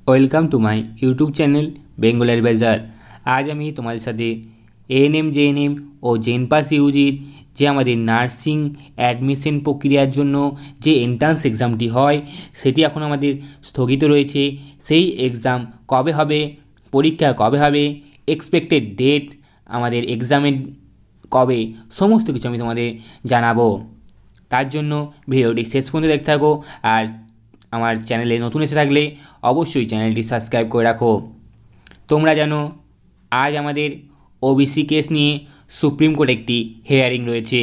Welcome to my YouTube channel Bengal advisor. আজ আমি তোমাদের সাথে এএনএম জেএনএম ও জেনপাস ইউজির যে আমাদের নার্সিং অ্যাডমিশন প্রক্রিয়ার জন্য যে এন্ট্রান্স এক্সামটি হয় সেটি এখন আমাদের স্থগিত রয়েছে। সেই এক্সাম কবে হবে, পরীক্ষা কবে হবে, এক্সপেক্টেড ডেট, আমাদের এক্সামের কবে, সমস্ত কিছু আমি তোমাদের জানাবো। তার জন্য ভিডিওটি শেষ পর্যন্ত দেখতে থাকো। আর আমার চ্যানেলে নতুন এসে থাকলে অবশ্যই চ্যানেলটি সাবস্ক্রাইব করে রাখো। তোমরা জানো আজ আমাদের ওবিসি কেস নিয়ে সুপ্রিম কোর্টে একটি হিয়ারিং রয়েছে।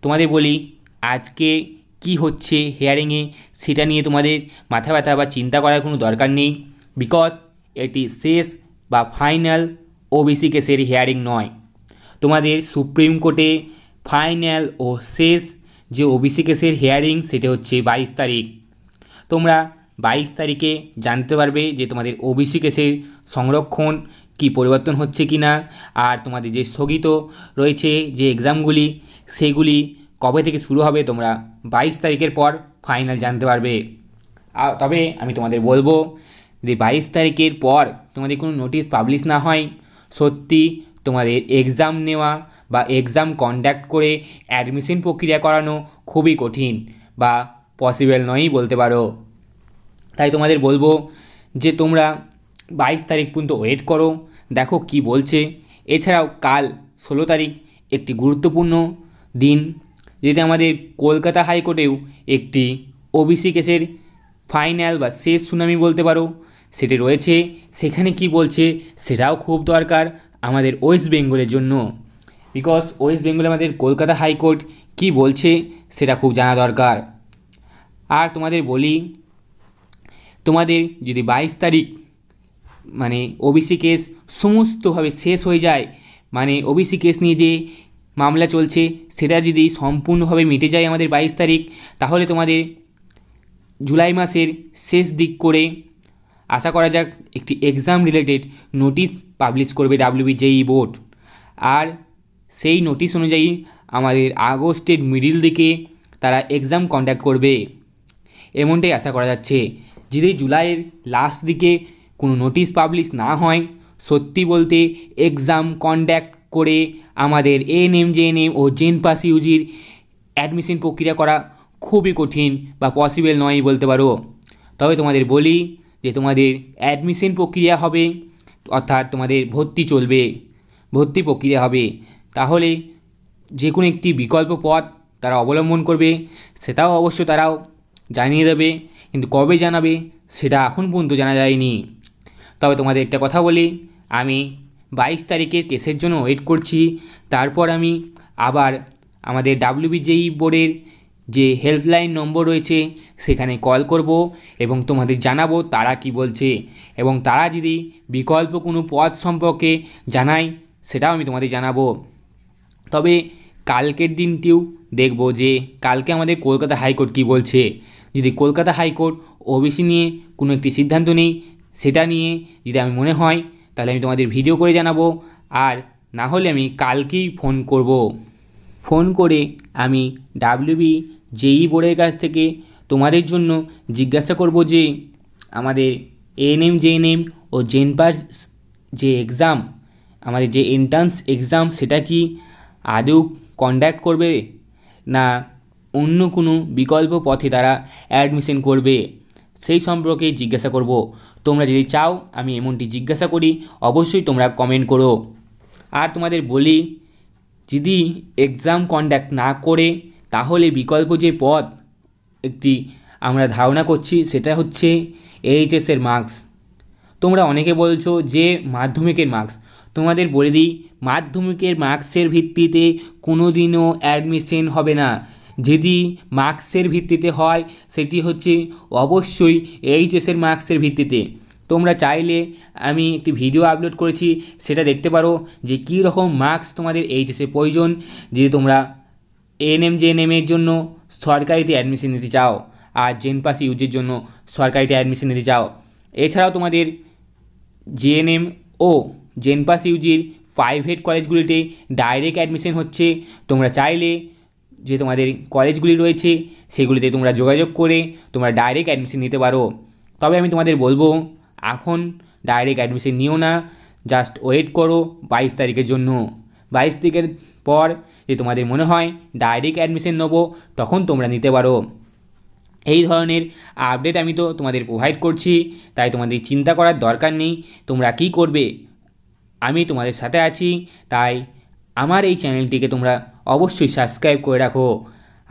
তোমাদের বলি আজকে কি হচ্ছে হিয়ারিংয়ে, সেটা নিয়ে তোমাদের মাথা ব্যথা বা চিন্তা করার কোনো দরকার নেই। বিকজ এটি শেষ বা ফাইনাল ওবিসি কেসের হিয়ারিং নয়। তোমাদের সুপ্রিম কোর্টে ফাইনাল ও শেষ যে ওবিসি কেসের হিয়ারিং সেটা হচ্ছে 22 তারিখ। তোমরা 22 তারিখে জানতে পারবে যে তোমাদের ওবিসি কেসের সংরক্ষণ কি পরিবর্তন হচ্ছে কি না, আর তোমাদের যে স্থগিত রয়েছে যে এক্সামগুলি সেগুলি কবে থেকে শুরু হবে তোমরা 22 তারিখের পর ফাইনাল জানতে পারবে। তবে আমি তোমাদের বলবো যে 22 তারিখের পর তোমাদের কোনো নোটিশ পাবলিশ না হয়, সত্যি তোমাদের এক্সাম নেওয়া বা এক্সাম কন্ডাক্ট করে অ্যাডমিশন প্রক্রিয়া করানো খুবই কঠিন বা পসিবল নয়ই বলতে পারো। তাই তোমাদের বলবো যে তোমরা 22 তারিখ পর্যন্ত ওয়েট করো, দেখো কি বলছে। এছাড়াও কাল 16 তারিখ একটি গুরুত্বপূর্ণ দিন, যেটা আমাদের কলকাতা হাইকোর্টেও একটি ওবিসি কেসের ফাইনাল বা শেষ শুনানি বলতে পারো সেটি রয়েছে। সেখানে কি বলছে সেটাও খুব দরকার আমাদের ওয়েস্ট বেঙ্গলের জন্য। বিকজ ওয়েস্ট বেঙ্গলে আমাদের কলকাতা হাইকোর্ট কি বলছে সেটা খুব জানা দরকার। আর তোমাদের বলি, তোমাদের যদি 22 তারিখ মানে ওবিসি কেস সমস্তভাবে শেষ হয়ে যায়, মানে ওবিসি কেস নিয়ে যে মামলা চলছে সেটা যদি সম্পূর্ণভাবে মিটে যায় আমাদের 22 তারিখ, তাহলে তোমাদের জুলাই মাসের শেষ দিক করে আশা করা যাক একটি এক্সাম রিলেটেড নোটিশ পাবলিশ করবে ডাব্লিউবিজেই বোর্ড। আর সেই নোটিশ অনুযায়ী আমাদের আগস্টের মিডিল দিকে তারা এক্সাম কন্ডাক্ট করবে এমনটাই আশা করা যাচ্ছে। যদি জুলাইয়ের লাস্ট দিকে কোনো নোটিশ পাবলিশ না হয়, সত্যি বলতে এক্সাম কন্ডাক্ট করে আমাদের এএনএম জেএনএম ও জেনপাস ইউজির অ্যাডমিশন প্রক্রিয়া করা খুবই কঠিন বা পসিবল নয় বলতে পারো। তবে তোমাদের বলি যে তোমাদের অ্যাডমিশন প্রক্রিয়া হবে, অর্থাৎ তোমাদের ভর্তি চলবে, ভর্তি প্রক্রিয়া হবে। তাহলে যে কোনো একটি বিকল্প পথ তারা অবলম্বন করবে, সেটাও অবশ্য তারাও জানিয়ে দেবে, কিন্তু কবে জানাবে সেটা এখন পর্যন্ত জানা যায়নি। তবে তোমাদের একটা কথা বলি, আমি 22 তারিখের কেসের জন্য ওয়েট করছি। তারপর আমি আবার আমাদের ডাব্লিউবিজেই বোর্ডের যে হেল্পলাইন নম্বর রয়েছে সেখানে কল করব এবং তোমাদের জানাবো তারা কি বলছে, এবং তারা যদি বিকল্প কোনো পথ সম্পর্কে জানায় সেটাও আমি তোমাদের জানাবো। তবে কালকের দিনটিও দেখব যে কালকে আমাদের কলকাতা হাইকোর্ট কী বলছে। যদি কলকাতা হাইকোর্ট ওবিসি নিয়ে কোনো একটি সিদ্ধান্ত নেই, সেটা নিয়ে যদি আমি মনে হয় তাহলে আমি তোমাদের ভিডিও করে জানাবো, আর না হলে আমি কালকেই ফোন করব। ফোন করে আমি ডাব্লিউবিজেই বোর্ডের কাছ থেকে তোমাদের জন্য জিজ্ঞাসা করব যে আমাদের এএনএম জেএনএম ও জেনপাস যে এক্সাম, আমাদের যে এন্ট্রান্স এক্সাম সেটা কি আদৌ কন্ডাক্ট করবে না অন্য কোনো বিকল্প পথে তারা অ্যাডমিশন করবে, সেই সম্পর্কে জিজ্ঞাসা করব। তোমরা যদি চাও আমি এমনটি জিজ্ঞাসা করি অবশ্যই তোমরা কমেন্ট করো। আর তোমাদের বলি, যদি এক্সাম কন্ডাক্ট না করে তাহলে বিকল্প যে পথ একটি আমরা ধারণা করছি সেটা হচ্ছে এইচএসের মার্কস। তোমরা অনেকে বলছো যে মাধ্যমিকের মার্কস, তোমাদের বলে দিই মাধ্যমিকের মার্কসের ভিত্তিতে কোনো দিনও অ্যাডমিশন হবে না। যদি মার্কসের ভিত্তিতে হয় সেটি হচ্ছে অবশ্যই এইচএসের মার্কসের ভিত্তিতে। তোমরা চাইলে আমি একটি ভিডিও আপলোড করেছি, সেটা দেখতে পারো যে কী রকম মার্কস তোমাদের এইচএসে প্রয়োজন যদি তোমরা এএনএম জেএনএমের জন্য সরকারিতে অ্যাডমিশন নিতে চাও আর জেনপাস ইউজির জন্য সরকারিতে অ্যাডমিশন নিতে চাও। এছাড়াও তোমাদের জেএনএম ও জেনপাস ইউজির প্রাইভেট কলেজগুলিতে ডাইরেক্ট অ্যাডমিশন হচ্ছে। তোমরা চাইলে যে তোমাদের কলেজগুলি রয়েছে সেগুলিতে তোমরা যোগাযোগ করে তোমরা ডাইরেক্ট অ্যাডমিশন নিতে পারো। তবে আমি তোমাদের বলবো এখন ডাইরেক্ট অ্যাডমিশন নিও না, জাস্ট ওয়েট করো 22 তারিখের জন্য। 22 তারিখের পর যে তোমাদের মনে হয় ডাইরেক্ট অ্যাডমিশন নেবো, তখন তোমরা নিতে পারো। এই ধরনের আপডেট আমি তো তোমাদের প্রোভাইড করছি, তাই তোমাদের চিন্তা করার দরকার নেই তোমরা কী করবে, আমি তোমাদের সাথে আছি। তাই আমার এই চ্যানেলটিকে তোমরা অবশ্যই সাবস্ক্রাইব করে রাখো।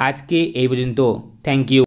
আজকে এই পর্যন্ত, থ্যাংক ইউ।